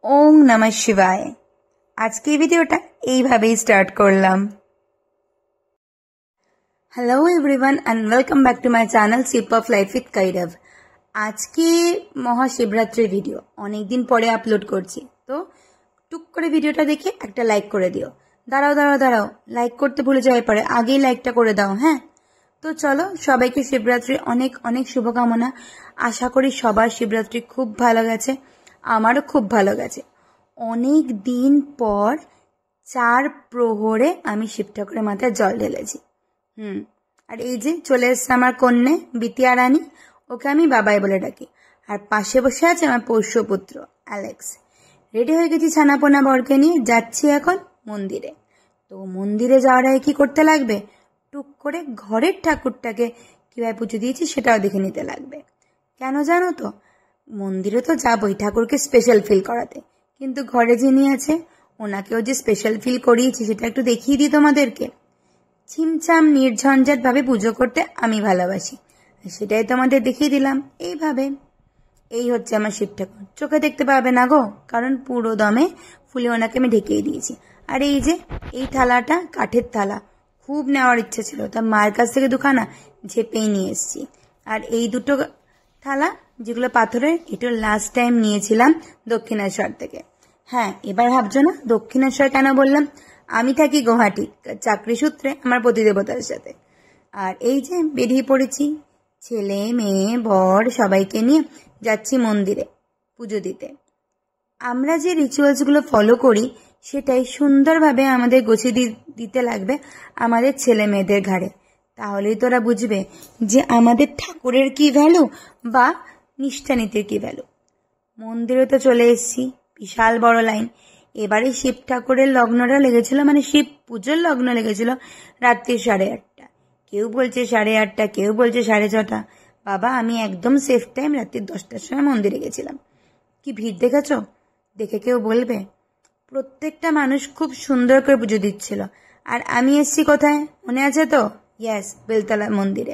ওম নমঃ শিবায়। আজকে ভিডিওটা এইভাবেই স্টার্ট করলাম। Hello everyone and welcome back to my channel sip of life with Kairav. আজকে মহাশিবরাত্রির ভিডিও অনেকদিন পরে আপলোড করছি, তো টুক করে ভিডিওটা দেখে একটা লাইক করে দিও। দাঁড়াও, লাইক করতে ভুলে যাওয়ার পরে আগেই লাইকটা করে দাও। হ্যাঁ, তো চলো, সবাইকে শিবরাত্রির অনেক অনেক শুভকামনা। আশা করি সবার শিবরাত্রি খুব ভালো গেছে, আমারও খুব ভালো গেছে। অনেক দিন পর 4 প্রহরে আমি শিব ঠাকুরের মাথায় জল ঢেলেছি। আর এই যে চলে এসছে আমার কন্যে বিতিয়া রানী, ওকে আমি বাবাই বলে ডাকি। আর পাশে বসে আছে আমার পোষ্যপুত্র অ্যালেক্স। রেডি হয়ে গেছি ছানাপোনা বরকে নিয়ে, যাচ্ছি এখন মন্দিরে। তো মন্দিরে যাওয়ার আগে কি করতে লাগবে, টুক করে ঘরের ঠাকুরটাকে কিভাবে পুজো দিয়েছি সেটাও দেখে নিতে লাগবে। কেন জানো তো, মন্দিরে তো যাবোই ঠাকুরকে স্পেশাল ফিল করাতে, কিন্তু ঘরে যিনি আছে ওনাকেও যে স্পেশাল ফিল করিয়েছি সেটা একটু দেখিয়ে দিই তোমাদেরকে। ছিমছাম নির্ঝঞ্ঝাট ভাবে পুজো করতে আমি ভালোবাসি, সেটাই তোমাদের দেখিয়ে দিলাম এইভাবে। এই হচ্ছে আমার শিব ঠাকুর, চোখে দেখতে পাবে না গো, কারণ পুরো দমে ফুলে ওনাকে আমি ঢেকেই দিয়েছি। আর এই যে এই থালাটা কাঠের থালা, খুব নেওয়ার ইচ্ছা ছিল, তা মায়ের কাছ থেকে দুখানা ঝেপেই নিয়ে এসেছি। আর এই দুটো থালা যেগুলো পাথরের, এটা লাস্ট টাইম নিয়েছিলাম দক্ষিণেশ্বর থেকে। হ্যাঁ, এবার ভাবছো না দক্ষিণেশ্বর কেন বললাম, আমি থাকি গুয়াহাটি চাকরি সূত্রে আমার প্রতিদেবতার সাথে। আর এই যে বেরিয়ে পড়েছি, ছেলে মেয়ে বর সবাইকে নিয়ে যাচ্ছি মন্দিরে পুজো দিতে। আমরা যে রিচুয়ালসগুলো ফলো করি সেটাই সুন্দরভাবে আমাদের গুছিয়ে দিতে লাগবে আমাদের ছেলে মেয়েদের ঘাড়ে। তাহলেই তোরা বুঝবে যে আমাদের ঠাকুরের কি ভ্যালু বা নিষ্ঠানীতির কি ভ্যালু। মন্দিরে তো চলে এসেছি, বিশাল বড় লাইন। এবারে শিব ঠাকুরের লগ্নটা লেগেছিল, মানে শিব পুজোর লগ্ন লেগেছিল রাত্রি 8:30। কেউ বলছে 8:30, কেউ বলছে 6:30। বাবা, আমি একদম সেফ টাইম রাত্রি 10টার সময় মন্দিরে গেছিলাম। কি ভিড় দেখেছো? দেখে কেউ বলবে? প্রত্যেকটা মানুষ খুব সুন্দর করে পুজো দিচ্ছিল। আর আমি এসছি কোথায় মনে আছে তো? ইয়েস, বেলতলা মন্দিরে।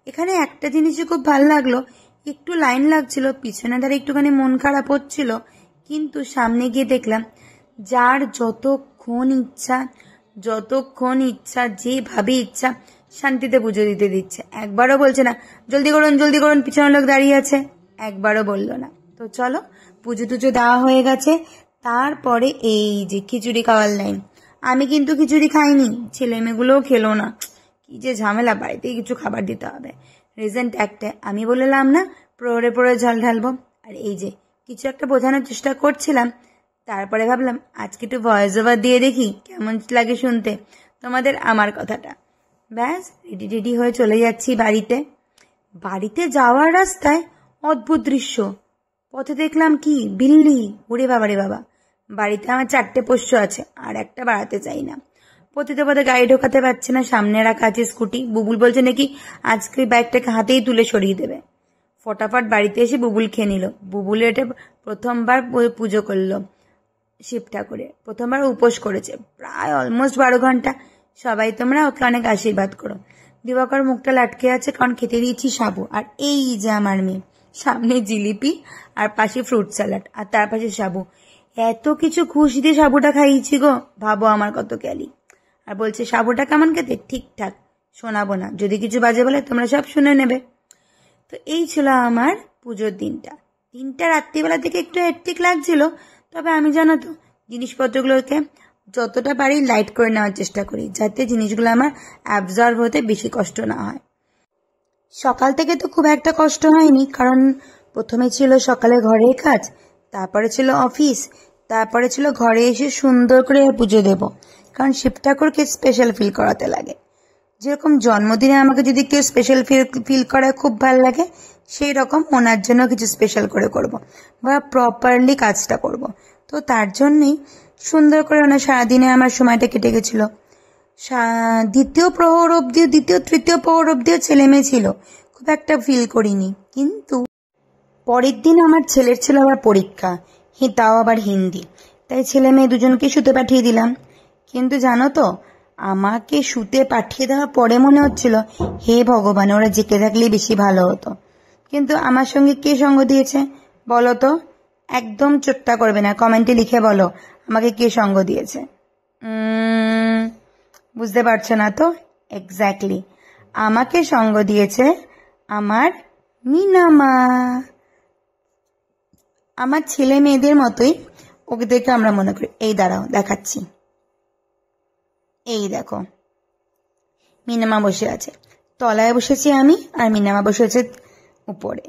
এখানে একটা জিনিসই খুব ভালো লাগলো, একটু লাইন লাগছিল, পিছনে ধারে একটুখানি মন খারাপ হচ্ছিল, কিন্তু সামনে গিয়ে দেখলাম যার যতক্ষণ ইচ্ছা যেভাবে ইচ্ছা শান্তিতে পুজো দিতে দিচ্ছে। একবারও বলছে না জলদি করুন পিছনে লোক দাঁড়িয়ে আছে, একবারও বললো না। তো চলো, পুজো টুজো দেওয়া হয়ে গেছে। তারপরে এই যে খিচুড়ি খাওয়ার লাইন। আমি কিন্তু খিচুড়ি খাইনি, ছেলে মেয়েগুলোও খেলো না। কি যে ঝামেলা, বাড়িতেই কিছু খাবার দিতে হবে। রিজেন্ট একটাই, আমি বললাম না প্রহরে জল ঢালবো। আর এই যে কিছু একটা বোঝানোর চেষ্টা করছিলাম, তারপরে ভাবলাম আজকে একটু ভয়েস ওভার দিয়ে দেখি কেমন লাগে শুনতে তোমাদের আমার কথাটা। ব্যাস রেডি হয়ে চলে যাচ্ছি বাড়িতে যাওয়ার রাস্তায় অদ্ভুত দৃশ্য। পথে দেখলাম কি বিল্লি, ওরে বাবা রে বাবা। বাড়িতে আমার 4টে পোষ্য আছে, আর একটা বাড়াতে চাই না। পথে গাড়ি ঢোকাতে পারছে না, সামনে রাখা আছে স্কুটি। বুবুল বলছে নাকি আজকে বাইকটাকে হাতেই তুলে সরিয়ে দেবে। ফটাফট বাড়িতে এসে বুবুল খেয়ে নিল। বুবুল এটা প্রথমবার পুজো করলো শিব ঠাকুরে, প্রথমবার উপোস করেছে প্রায় অলমোস্ট 12 ঘন্টা। সবাই তোমরা ওকে অনেক আশীর্বাদ করো। দিবাকর মুখটা লাটকে আছে, কারণ খেতে দিয়েছি সাবু। আর এই যে আমার মেয়ে, সামনে জিলিপি আর পাশে ফ্রুট স্যালাড আর তার পাশে সাবু। এত কিছু খুশি দিয়ে সাবুটা খাইয়েছি গো, ভাবো আমার কত ক্যালি। আর বলছে সাবুটা কেমন খেতে? ঠিকঠাক, শোনাবো না, যদি কিছু বাজে বলে তোমরা সব শুনে নেবে। তো এই ছিল আমার পুজোর দিনটা রাত্রিবেলা থেকে একটু হেক্টিক লাগছিল, তবে আমি জানো তো জিনিসপত্রগুলোকে যতটা পারি লাইট করে নেওয়ার চেষ্টা করি, যাতে জিনিসগুলো আমার অ্যাবজর্ব হতে বেশি কষ্ট না হয়। সকাল থেকে তো খুব একটা কষ্ট হয়নি, কারণ প্রথমে ছিল সকালে ঘরের কাজ, তারপরে ছিল অফিস, তারপরে ছিল ঘরে এসে সুন্দর করে পুজো দেব, কারণ শিব ঠাকুরকে স্পেশাল ফিল করাতে লাগে। যেরকম জন্মদিনে আমাকে যদি কেউ স্পেশাল ফিল করায় খুব ভালো লাগে, সেই রকম ওনার জন্য কিছু স্পেশাল করে করব বা প্রপারলি কাজটা করব। তো তার জন্যই সুন্দর করে ওনার সারাদিনে আমার সময়টা কেটে গেছিল। দ্বিতীয় তৃতীয় প্রহর অব্দিও ছেলে মেয়ে ছিল, খুব একটা ফিল করিনি। কিন্তু পরের দিন আমার ছেলের ছিল আবার পরীক্ষা, তাও আবার হিন্দি, তাই ছেলে মেয়ে দুজনকে শুতে পাঠিয়ে দিলাম। কিন্তু জানো তো, আমাকে শুতে পাঠিয়ে দেওয়ার পরে মনে হচ্ছিল হে ভগবান, ওরা জেগে থাকলেই বেশি ভালো হতো। কিন্তু আমার সঙ্গে কে সঙ্গ দিয়েছে বলো তো? একদম চোট্টা করবে না, কমেন্টে লিখে বলো আমাকে কে সঙ্গ দিয়েছে। বুঝতে পারছো না তো? এক্স্যাক্টলি, আমাকে সঙ্গ দিয়েছে আমার মিনামা। আমার ছেলে মেয়েদের মতোই ওদেরকে আমরা মনে করি। এই দাঁড়াও দেখাচ্ছি, এই দেখো মিনামা বসে আছে, তলায় বসেছি আমি আর মিনামা বসেছে উপরে।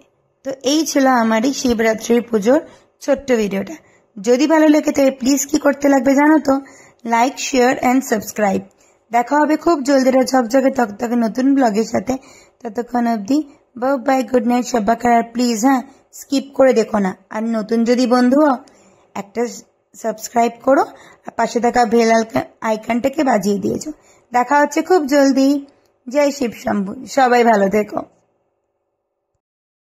তো এই ছিল আমার এই শিবরাত্রির পুজোর ছোট্ট ভিডিওটা। যদি ভালো লেগে থাকে প্লিজ কি করতে লাগবে জানো তো? Like, share and subscribe. দেখা হবে খুব জলদি ঝকঝকে তকতকে নতুন ব্লগের সাথে। ততক্ষণ অবধি বাই বাই, গুড নাইট সবাইকার। আর প্লিজ স্কিপ করে দেখো না। আর নতুন যদি বন্ধু একটা সাবস্ক্রাইব করো আর পাশে থাকা বেল আইকনটাকে বাজিয়ে দিয়েছো। দেখা হচ্ছে খুব জলদি। জয় শিব শম্ভু, সবাই ভালো থেকো।